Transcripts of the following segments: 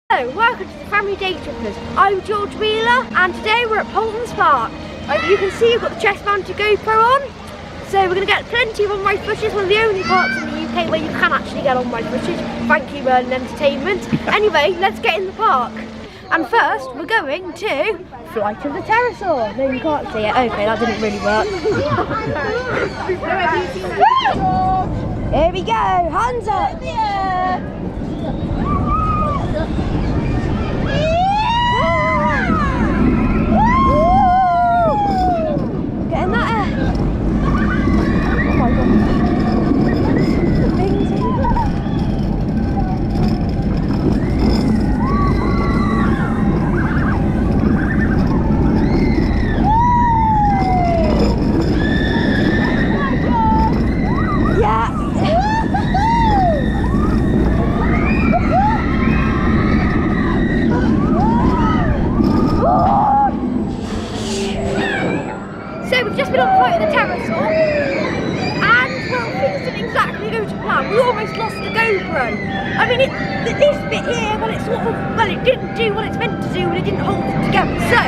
Hello, welcome to the Family Day Trippers. I'm George Wheeler and today we're at Paultons Park. You can see we've got the chest mounted GoPro on. So we're going to get plenty of on-road footage, one of the only parks in the UK where you can actually get on-road footage. Thank you, Merlin Entertainment. Anyway, let's get in the park. And first, we're going to Flight of the Pterosaur. No, you can't see it. Okay, that didn't really work. Here we go, hands up in the air. Getting that air. Oh my god. The things So we've just been on the flight of the Pterosaur and well, things didn't exactly go to plan. We almost lost the GoPro. I mean, this bit here, well, it didn't do what it's meant to do and it didn't hold it together. So,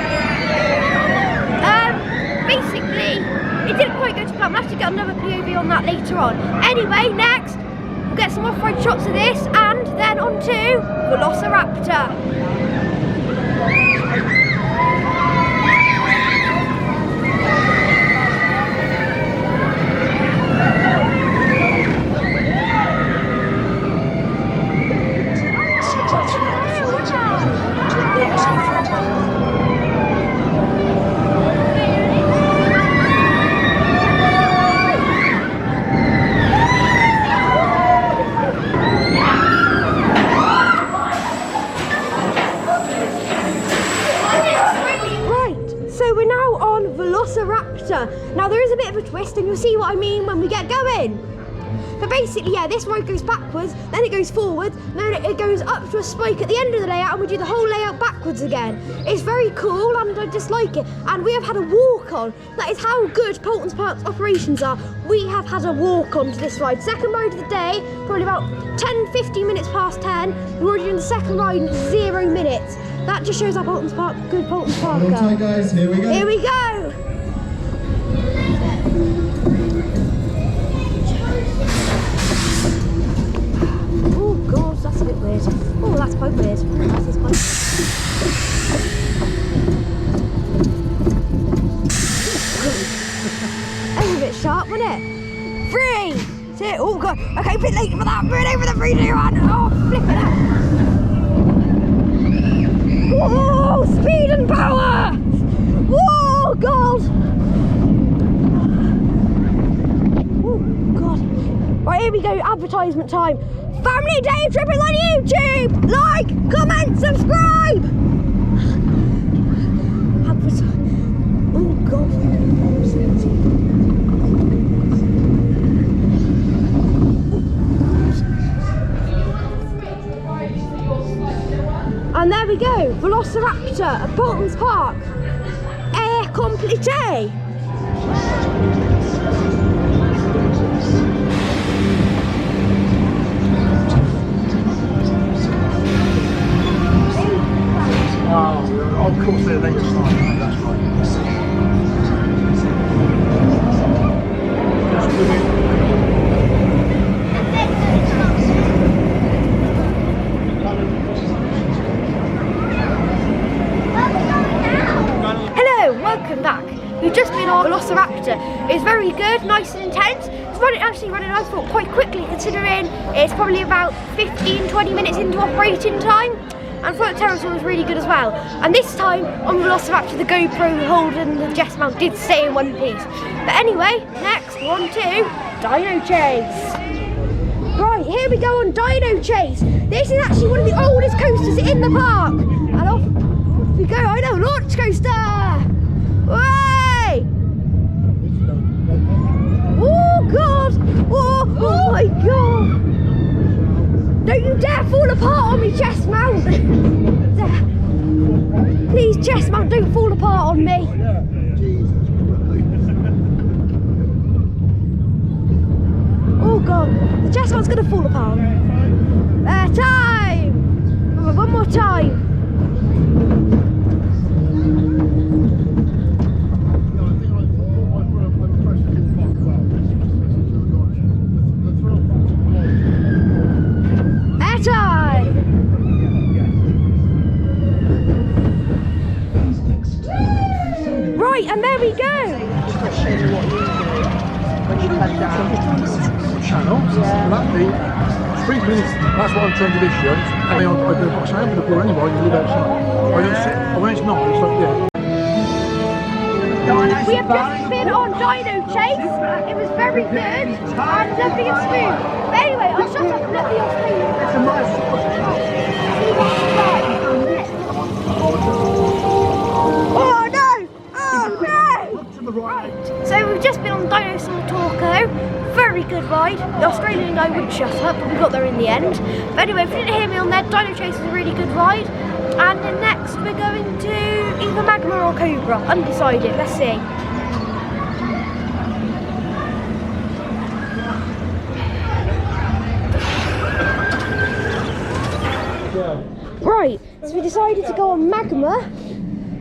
basically, it didn't quite go to plan. We'll have to get another POV on that later on. Anyway, next, we'll get some off-road shots of this and then on to Velociraptor. Velociraptor. Now there is a bit of a twist and you'll see what I mean when we get going. But basically, yeah, this road goes backwards, then it goes forwards, then it goes up to a spike at the end of the layout and we do the whole layout backwards again. It's very cool and I just like it. And we have had a walk on. That is how good Paultons Park's operations are. We have had a walk on to this ride. Second ride of the day, probably about 10-15 minutes past 10. We're already doing the second ride in 0 minutes. That just shows how Paultons Park, good Paultons Park are. Hold tight, guys, here we go. Here we go. Oh god, that's a bit weird. Oh, that's quite weird. That is quite. That was a bit sharp, wasn't it? 3, 2, oh god. Okay, a bit late for that. Burn over the 3, 2, 1. Oh, flip it out. Whoa, speed and power! Whoa, God! Oh, God. Right, here we go, advertisement time. Family Day Trippers on YouTube! Like, comment, subscribe! Oh, God. And there we go, Velociraptor at Paultons Park. Air complete. Oh, of course they're later starting, that's right. Welcome back. We've just been on Velociraptor. It's very good, nice and intense. It's actually running, I thought, quite quickly considering it's probably about 15-20 minutes into operating time. And Flight of the Pterosaur was really good as well. And this time on Velociraptor, the GoPro holding the chest mount did stay in one piece. But anyway, next we're on to Dino Chase. Right, here we go on Dino Chase. This is actually one of the oldest coasters in the park. And off we go. I know, launch coaster. Way! Oh God! Oh my God! Don't you dare fall apart on me, chest mount! Please, chest mount, don't fall apart on me. Oh God, the chest mount's gonna fall apart. Time! One more time. Right, and there we go. Channel, that'd be 3 minutes. That's what I'm trying to this year. And I do what I say, I'm going to pour anyway, you live outside. I don't sit, when it's not, it's like, yeah. We have just been on Dino Chase. It was very good and lovely and smooth. But anyway, I'll shut up and let the Australian. Oh no! Oh no! Right, so we've just been on Dinosaur Talko. Very good ride. The Australian guy wouldn't shut up, but we got there in the end. But anyway, if you didn't hear me on there, Dino Chase is a really good ride. And then next we're going to either Magma or Cobra. Undecided. Let's see. Right, so we decided to go on Magma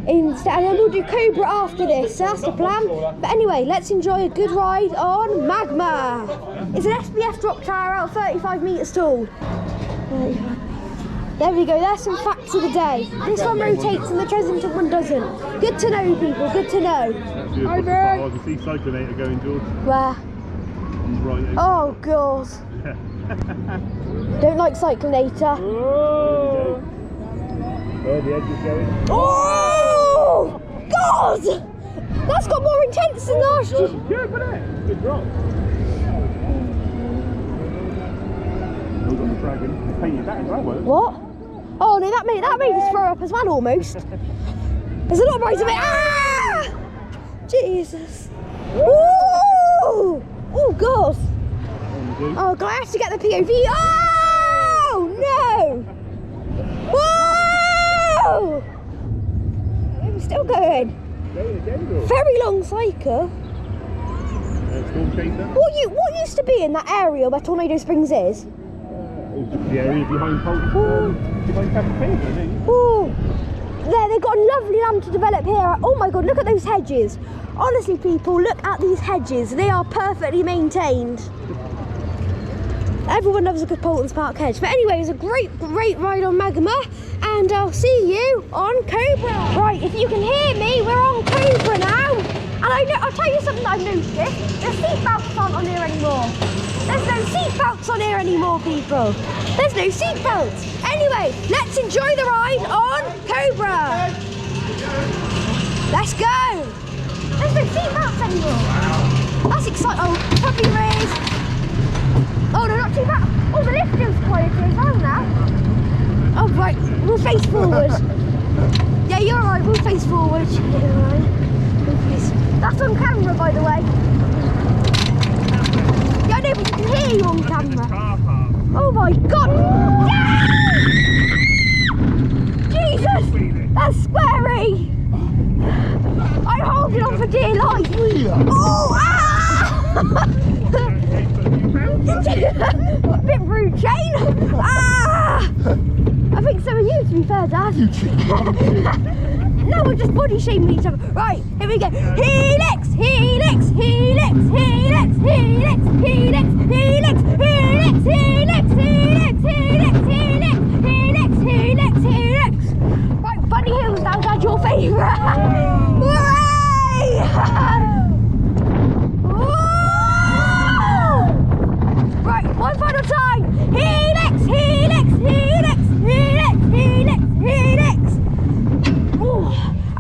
instead, and then we'll do Cobra after this, so that's the plan. But anyway, let's enjoy a good ride on Magma. It's an SBF drop tower out 35 metres tall. There we go, there's some facts of the day. This one rotates and the Chesington one doesn't. Good to know, people, good to know. Hi, Bert. Oh, you see Cyclonator going, George? Where? He's right over. Oh, God. Don't like Cyclonator. Oh, the edge is going. Oh, God! That's got more intense than last year. Yeah, but good drop. Hold on the dragon. It's painted that as well, wasn't it? What? Oh no, that made us throw up as well almost. There's a lot more to it. Ah! Jesus. Ooh! Oh God. Oh God, I have to get the POV. Oh no! Whoa! I'm still going. Very long cycle. Storm chaser. What used to be in that area where Tornado Springs is? The area behind Paultons, behind Paultons, I think. Oh, there, they've got a lovely land to develop here. Oh my God, look at those hedges. Honestly, people, look at these hedges. They are perfectly maintained. Everyone loves a good Paultons Park hedge. But anyway, it's a great ride on Magma, and I'll see you on Cobra. Right, if you can hear me, we're on Cobra now. And I'll tell you something that I've noticed. The seatbelts aren't on here anymore. There's no seatbelts on here anymore, people. There's no seatbelts. Anyway, let's enjoy the ride on Cobra. Let's go. There's no seatbelts anymore. That's exciting. Oh, puppy raise. Oh, no, not too bad. Oh, the lift feels quieter as well now. Oh, right, we'll face forward. Yeah, you're right, we'll face forward. That's on camera, by the way. Yeah, I know, but you can hear you on camera. Oh my God! Yeah! Jesus! That's scary! I'm holding on for dear life. Oh! Ah! A bit rude, Jane. Ah! I think so are you, to be fair, Dad. No, we're just body shaming each other. Right, here we go. Helix, helix, helix, helix, helix, helix, helix, helix, helix, helix, helix, helix, helix, helix. Right, Bunny Hills now, Dad, your favourite. Right, one final time. Helix, helix, helix, helix, helix, helix.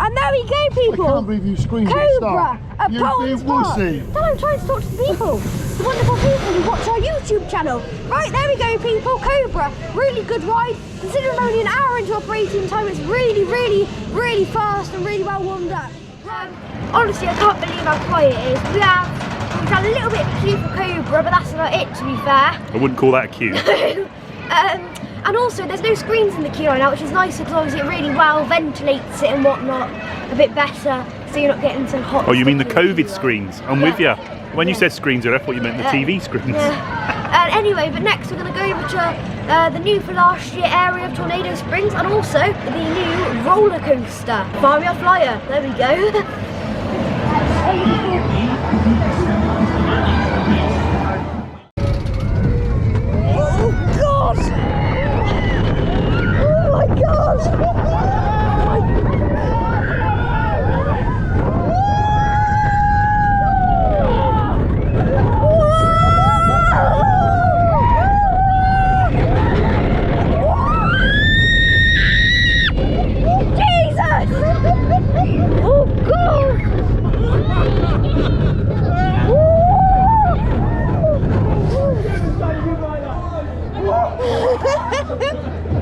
And there we go, people. I can't believe you screamed Cobra at Paultons Park. wussy. Then I'm trying to talk to the people, the wonderful people who watch our YouTube channel. Right, there we go, people. Cobra, really good ride. Considering only an hour into operating time, it's really, really, really fast and really well warmed up. Honestly, I can't believe how quiet it is. We've done a little bit of a queue for Cobra, but that's about it, to be fair. I wouldn't call that a queue. And also, there's no screens in the queue right now, which is nice because obviously it really well ventilates it and whatnot a bit better, so you're not getting so hot. Oh, you mean the COVID screens? I'm with you. When you said screens, I thought you meant the TV screens. Yeah. Anyway, but next we're going to go over to the new for last year area of Tornado Springs, and also the new roller coaster, Farmyard Flyer. There we go. Oh God! Oh my God!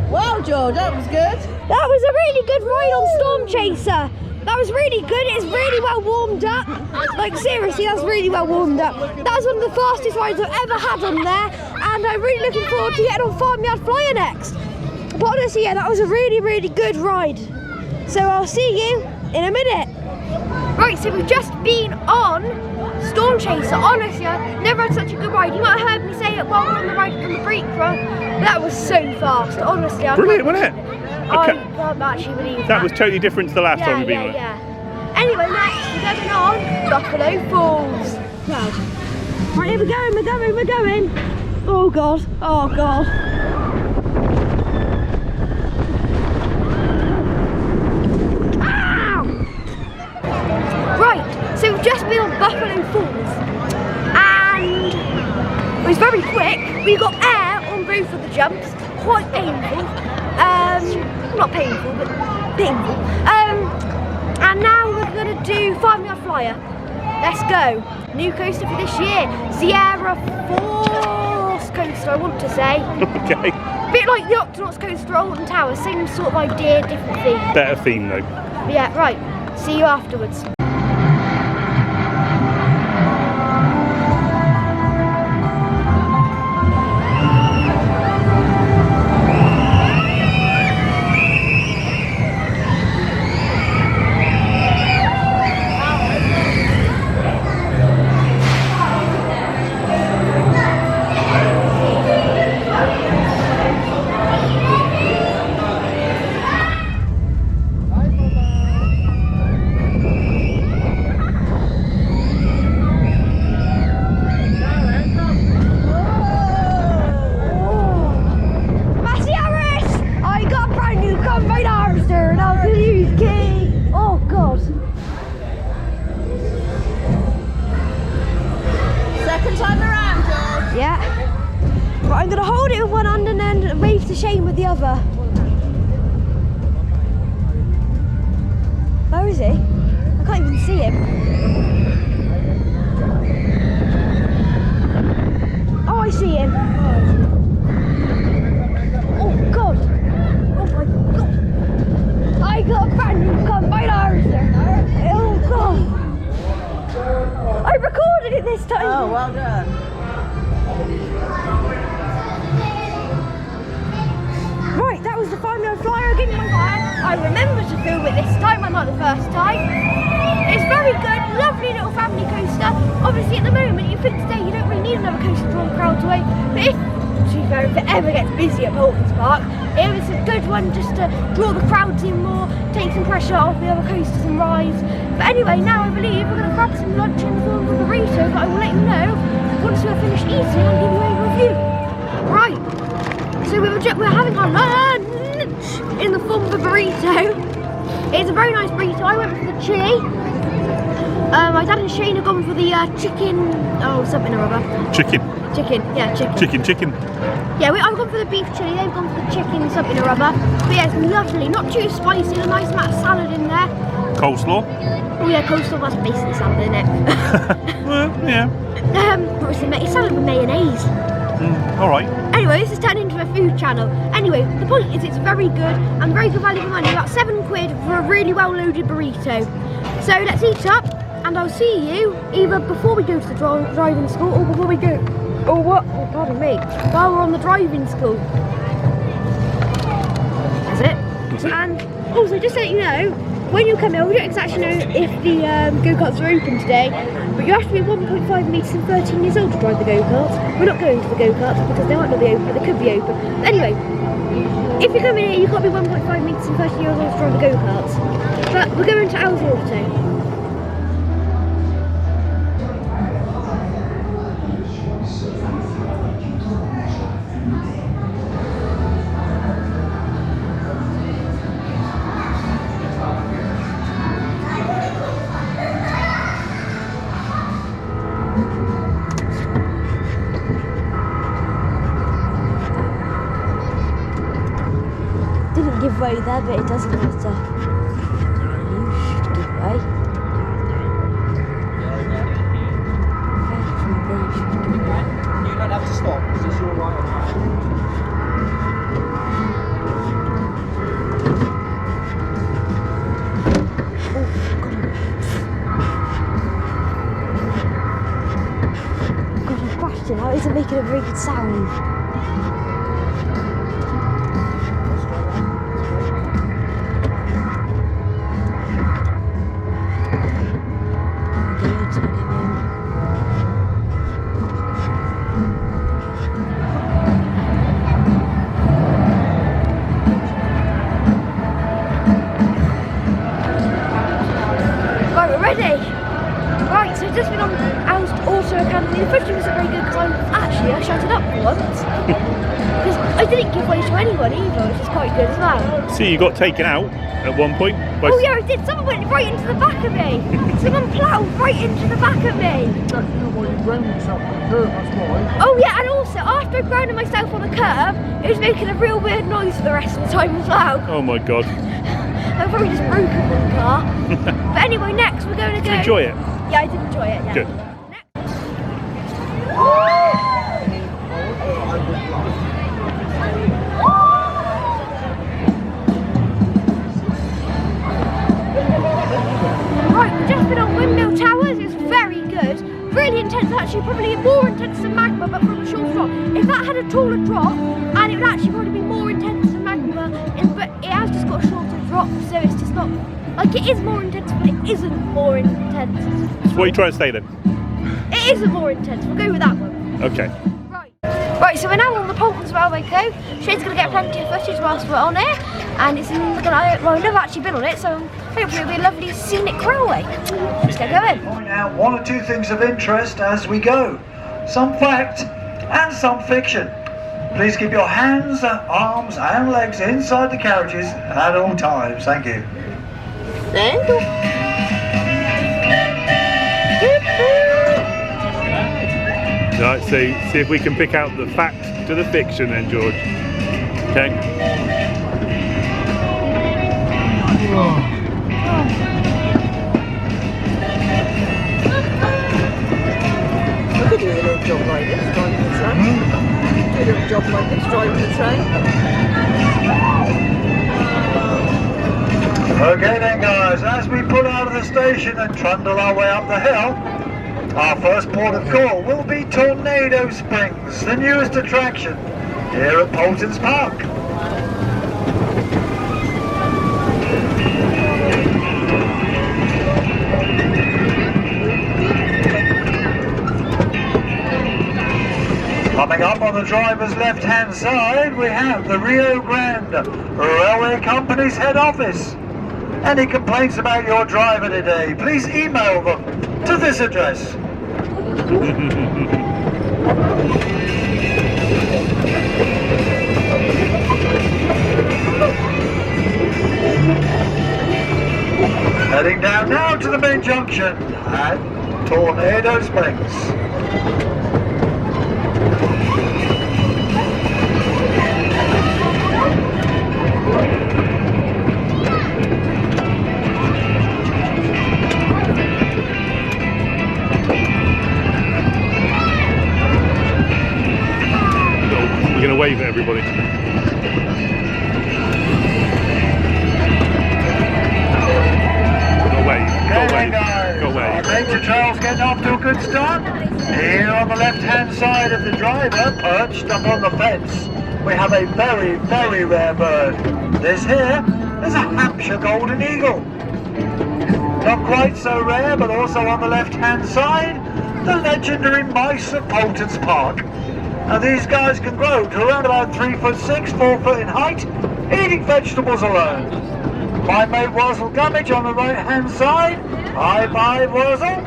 Wow, George, that was good. That was a really good ride on Storm Chaser. That was really good. It's really well warmed up. Like seriously, that's really well warmed up. That was one of the fastest rides I've ever had on there, and I'm really looking forward to getting on Farmyard Flyer next. But honestly, yeah, that was a really good ride. So I'll see you in a minute. Right, so we've just been on Storm Chaser. Honestly, I've never had such a good ride. You might have heard me say it while we're on the ride from the break run. That was so fast. Honestly, Brilliant, wasn't it? I can't actually believe that. That was totally different to the last time we've been on it. Yeah. Anyway, next we're going on Buffalo Falls. Wow. Right, here we're going. Oh God, oh God. Right, so we've just been on Buffalo Falls, and it was very quick. We got air on both of the jumps, quite painful. Not painful, but painful. And now we're going to do Farmyard Flyer. Let's go. New coaster for this year, Sierra Force coaster, I want to say. Okay. Bit like the Octonauts coaster at Alton Tower, same sort of idea, different theme. Better theme though. Yeah, right. See you afterwards. I'm going to hold it with one hand and then wave to Shane with the other. Where is he? I can't even see him. Oh, I see him. Oh God. Oh my God. I got a brand new combine harvester. Oh God. I recorded it this time. Oh, well done. Right, that was the Farmyard Flyer. Give me my hand. I remember to film it this time, unlike the first time. It's very good, lovely little family coaster. Obviously, at the moment, you think today you don't really need another coaster to draw the crowds away. But if it ever gets busy at Paultons Park, it was a good one just to draw the crowds in more, take some pressure off the other coasters and rides. But anyway, now I believe we're going to grab some lunch in the form of a burrito, but I will let you know once we're finished eating and give you a review. Right. So we're having our lunch in the form of a burrito. It's a very nice burrito. I went for the chili. My dad and Shane have gone for the chicken. Oh, something or other. Chicken. Yeah, chicken. Chicken. Yeah, I've gone for the beef chili. They've gone for the chicken something or other. But yeah, it's lovely. Not too spicy. A nice amount of salad in there. Coleslaw. Oh yeah, coleslaw. That's basically salad, isn't it? Well, yeah. Obviously, it's salad with mayonnaise. All right. Anyway, this has turned into a food channel. Anyway, the point is it's very good and very good value for money. About £7 for a really well loaded burrito. So let's eat up and I'll see you either before we go to the driving school or before we go, or what, oh pardon me, while we're on the driving school. That's it. That's it. And also just to let you know, when you come here, we don't exactly know if the go-karts are open today, but you have to be 1.5 metres and 13 years old to drive the go-karts. We're not going to the go-karts because they might not be open, but they could be open. But anyway, if you come in here, you've got to be 1.5 metres and 13 years old to drive the go-karts. But we're going to Al's Auto. Didn't give way there, but it doesn't matter. You should give way. You don't have to stop because it's your right of way. God, I've crashed it now. It isn't making a very good sound. Right, so just been on Al's Auto Academy. The first one wasn't very good because I shouted up for once. Because I didn't give way to anyone either, which is quite good as well. See, you got taken out at one point. Oh yeah, I did. Someone went right into the back of me. Someone ploughed right into the back of me. That's why you ground yourself on the curve, that's why. Oh yeah, and also after I grounded myself on the curb, it was making a real weird noise for the rest of the time as well. Oh my god. I probably just broken one car. But anyway, next we're going to go. Did you enjoy it? Yeah, I did enjoy it, yeah. Good. Right, we've just been on Windmill Towers. It was very good. Really intense, actually, probably more intense than Magma, but from a short drop. If that had a taller drop, and it would actually probably be more intense than Magma, but it has just got a shorter drop, so it's just not. Like, it is more intense, but it isn't more intense. So what are you trying to say then? It isn't more intense. We'll go with that one. Okay. Right, so we're now on the Paultons Railway go. Shane's going to get plenty of footage whilst we're on it. And it's in, well, I've never actually been on it, so hopefully it'll be a lovely scenic railway. Let's get going. Point out one or two things of interest as we go. Some fact and some fiction. Please keep your hands, arms and legs inside the carriages at all times. Thank you. Thank you. Right, so see if we can pick out the fact to the fiction then, George. Okay. I could do a little job like this, driving the train. Do a little job like this, driving the train. Okay then guys, as we pull out of the station and trundle our way up the hill, our first port of call will be Tornado Springs, the newest attraction here at Paultons Park. Coming up on the driver's left-hand side, we have the Rio Grande Railway Company's head office. Any complaints about your driver today, please email them to this address. Heading down now to the main junction at Tornado Springs. We're going to wave at everybody. Go wave, go wave, go wave. Nature trail's getting off to a good start. Here on the left-hand side of the driver, perched up on the fence, we have a very, very rare bird. This here is a Hampshire golden eagle. Not quite so rare, but also on the left-hand side, the legendary mice of Paultons Park. Now these guys can grow to around about 3'6", 4 foot in height, eating vegetables alone. My mate Wurzel Gummidge on the right-hand side. High five, Wurzel.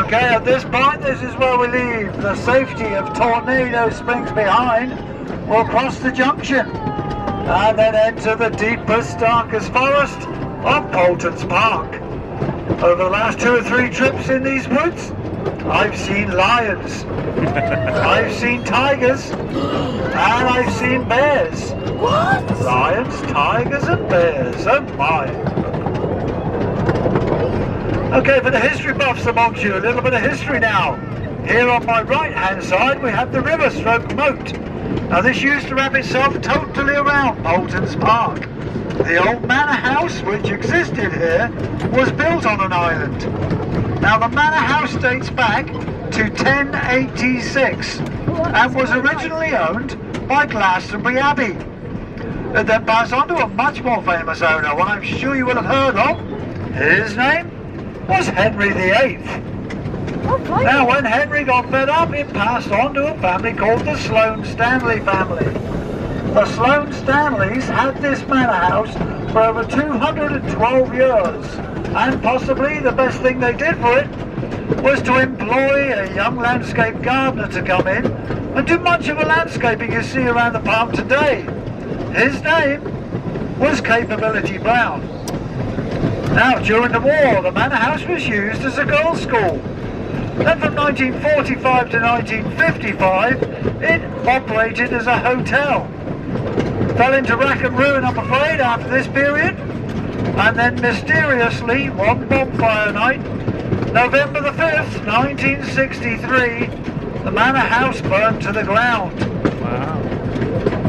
Okay, at this point, this is where we leave. The safety of Tornado Springs behind. We'll cross the junction and then enter the deepest, darkest forest of Paultons Park. Over the last 2 or 3 trips in these woods, I've seen lions, I've seen tigers, and I've seen bears. What? Lions, tigers, and bears. Oh my. Okay, for the history buffs amongst you, a little bit of history now. Here on my right-hand side, we have the river stroke moat. Now this used to wrap itself totally around Paultons Park. The old manor house which existed here was built on an island. Now the manor house dates back to 1086 and was originally owned by Glastonbury Abbey. It then passed on to a much more famous owner, one I'm sure you will have heard of. His name was Henry VIII. Now when Henry got fed up, it passed on to a family called the Sloane Stanley family. The Sloane Stanleys had this manor house for over 212 years, and possibly the best thing they did for it was to employ a young landscape gardener to come in and do much of the landscaping you see around the park today. His name was Capability Brown. Now during the war, the manor house was used as a girls' school. Then from 1945 to 1955, it operated as a hotel. Fell into rack and ruin, I'm afraid, after this period. And then mysteriously, one bonfire night, November the 5th, 1963, the manor house burned to the ground. Wow.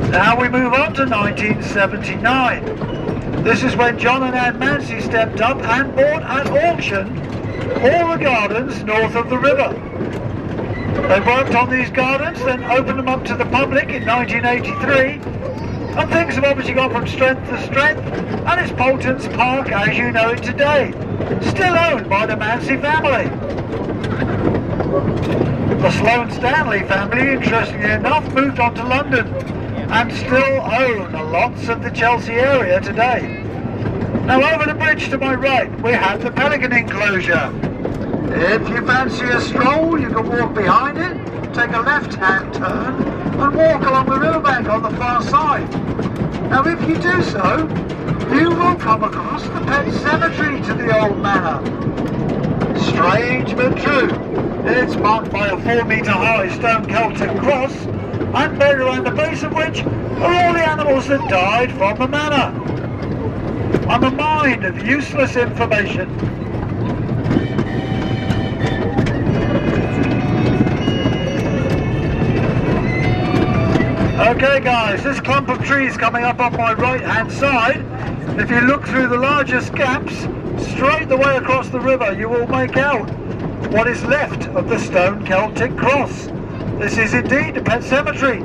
Now we move on to 1979. This is when John and Ann Mancy stepped up and bought at auction all the gardens north of the river. They worked on these gardens, then opened them up to the public in 1983, and things have obviously gone from strength to strength, and it's Paultons Park as you know it today, still owned by the Mancy family. The Sloane Stanley family, interestingly enough, moved on to London and still own lots of the Chelsea area today. Now over the bridge to my right, we have the Pelican enclosure. If you fancy a stroll, you can walk behind it, take a left-hand turn, and walk along the riverbank on the far side. Now if you do so, you will come across the pet cemetery to the old manor. Strange but true, it's marked by a 4-metre high stone Celtic cross, and buried around the base of which are all the animals that died from the manor. I'm a mine of useless information. Okay guys, this clump of trees coming up on my right hand side, if you look through the largest gaps, straight the way across the river, you will make out what is left of the stone Celtic cross. This is indeed a pet cemetery,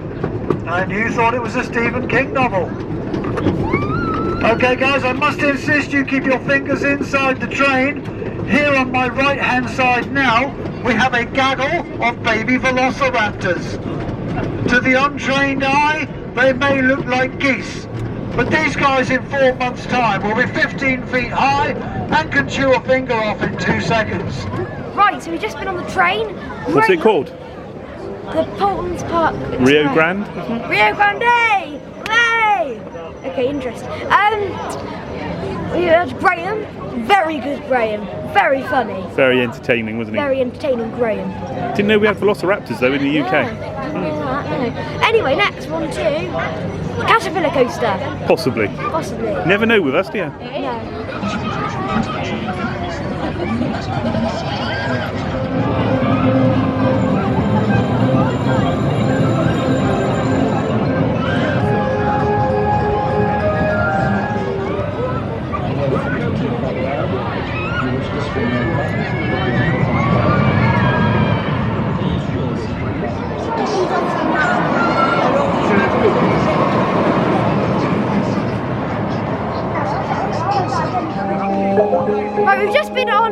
and you thought it was a Stephen King novel. Okay guys, I must insist you keep your fingers inside the train. Here on my right hand side now, we have a gaggle of baby velociraptors. To the untrained eye, they may look like geese, but these guys in 4 months' time will be 15 feet high and can chew a finger off in 2 seconds. Right, so we've just been on the train. What's it called? The Paultons Park. Rio Grande? Rio Grande! Hey! Okay, interesting. We had Graham. Very good Graham. Very funny. Very entertaining, wasn't he? Very entertaining Graham. Didn't know we had Velociraptors though in the UK. Yeah, didn't know that, no. Anyway, next one to Caterpillar Coaster. Possibly. Possibly. Never know with us, do you? No.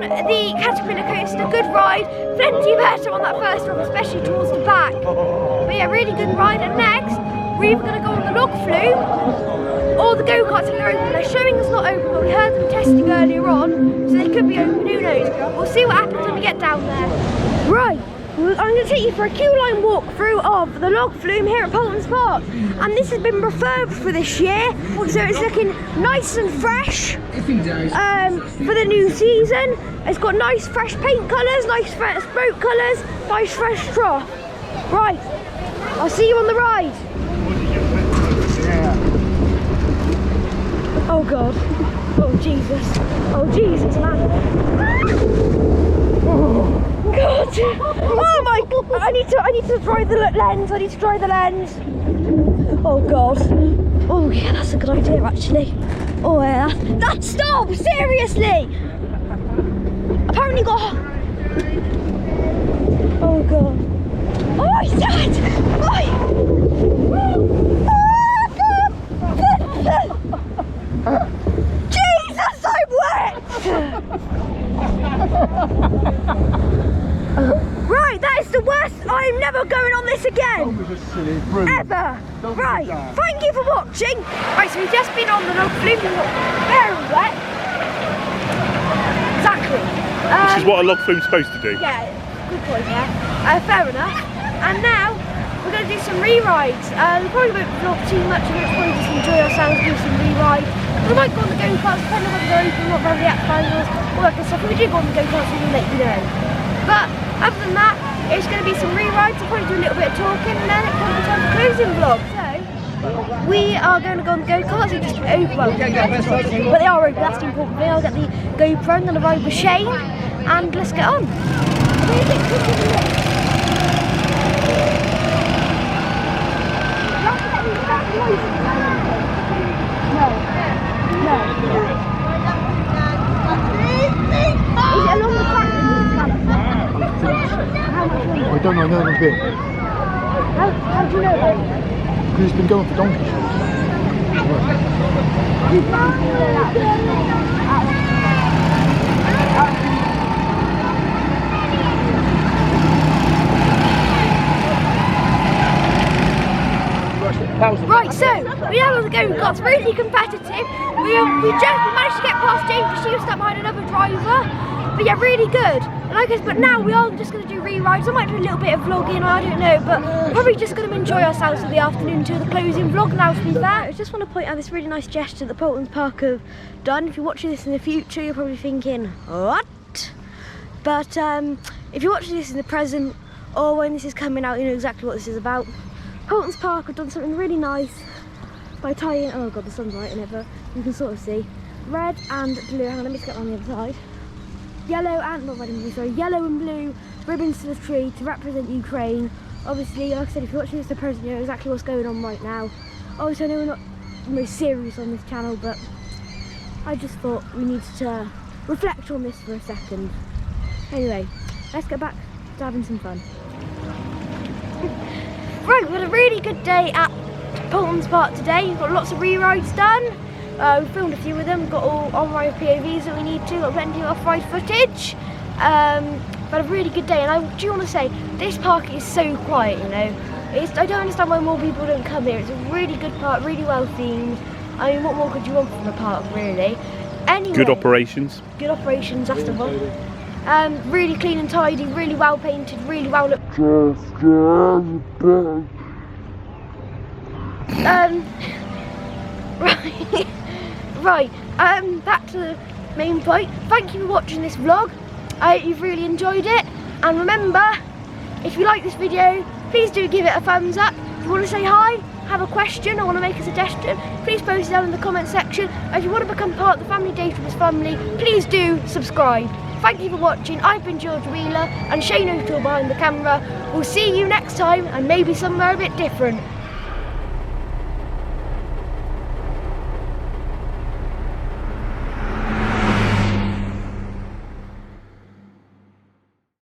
on the caterpillar coaster, good ride, plenty better on that first one, especially towards the back. But yeah, really good ride. And next, we're either going to go on the log flume or the go-karts if they're open. They're showing us not open, but we heard them testing earlier on, so they could be open, who knows. We'll see what happens when we get down there. Right, I'm going to take you for a queue line walk through of the log flume here at Paultons Park. And this has been refurbished for this year, so it's looking nice and fresh for the new season. It's got nice fresh paint colours, nice fresh boat colours, nice fresh trough. Right, I'll see you on the ride. Oh God, oh Jesus, man. Oh God, oh my God, I need to dry the lens, Oh God, oh yeah, that's a good idea actually. Oh yeah, that stop, seriously. Apparently got, oh God. Oh, he's dead! Jesus, I'm wet! Right, that is the worst. I'm never going on this again. Ever. Right, thank you for watching. Right, so we've just been on the log flume and got very wet. Exactly. This is what a log flume's supposed to do. Yeah, good point, yeah. Fair enough. And now we're going to do some re-rides. We probably won't vlog too much, we're probably just enjoy ourselves, do some re-rides. We might go on the go-karts, depending on whether they're open, what the app finals, all that kind of stuff. If we do go on the go-karts, we will let you know. But other than that, it's going to be some re-rides. I'll probably do a little bit of talking, and then it's going to be time for closing vlog. So we are going to go on the go-karts. They're just open, well, but they are open. That's the important thing. I'll get the GoPro. I'm going to ride with Shane, and let's get on. Is it along the track? I don't know, I know a bit. How do you know that? Because it's been going for donkey shows. Right, so we have all the go-karts, really competitive. We managed to get past James because she was stuck behind another driver. But yeah, really good. And I guess, but now we are just going to do re-rides. I might do a little bit of vlogging, I don't know, but we're probably just going to enjoy ourselves for the afternoon until the closing vlog now, to be fair. I just want to point out this really nice gesture that Paultons Park have done. If you're watching this in the future, you're probably thinking, what? But if you're watching this in the present, or when this is coming out, you know exactly what this is about. Paultons Park have done something really nice by tying, oh God, the sun's right in it, but you can sort of see, red and blue, hang on, let me just get on the other side. Yellow and, not red and blue, sorry, yellow and blue ribbons to the tree to represent Ukraine. Obviously, like I said, if you're watching this in the present, you know exactly what's going on right now. Obviously, I know we're not very serious on this channel, but I just thought we needed to reflect on this for a second. Anyway, let's get back to having some fun. Right, we had a really good day at Paultons Park today. We've got lots of re-rides done. We filmed a few of them, got all on-ride POVs that we need to, got plenty of off-ride footage. But a really good day, and I do want to say, this park is so quiet, you know. I don't understand why more people don't come here. It's a really good park, really well themed. I mean, what more could you want from a park, really? Anyway, good operations. Good operations, that's the one. Really clean and tidy, really well painted, really well looked. Right, back to the main point. Thank you for watching this vlog. I hope you've really enjoyed it. And remember, if you like this video, please do give it a thumbs up. If you want to say hi, have a question, or want to make a suggestion, please post it down in the comment section. And if you want to become part of the Family Database family, please do subscribe. Thank you for watching. I've been George Wheeler and Shane O'Toole behind the camera. We'll see you next time, and maybe somewhere a bit different.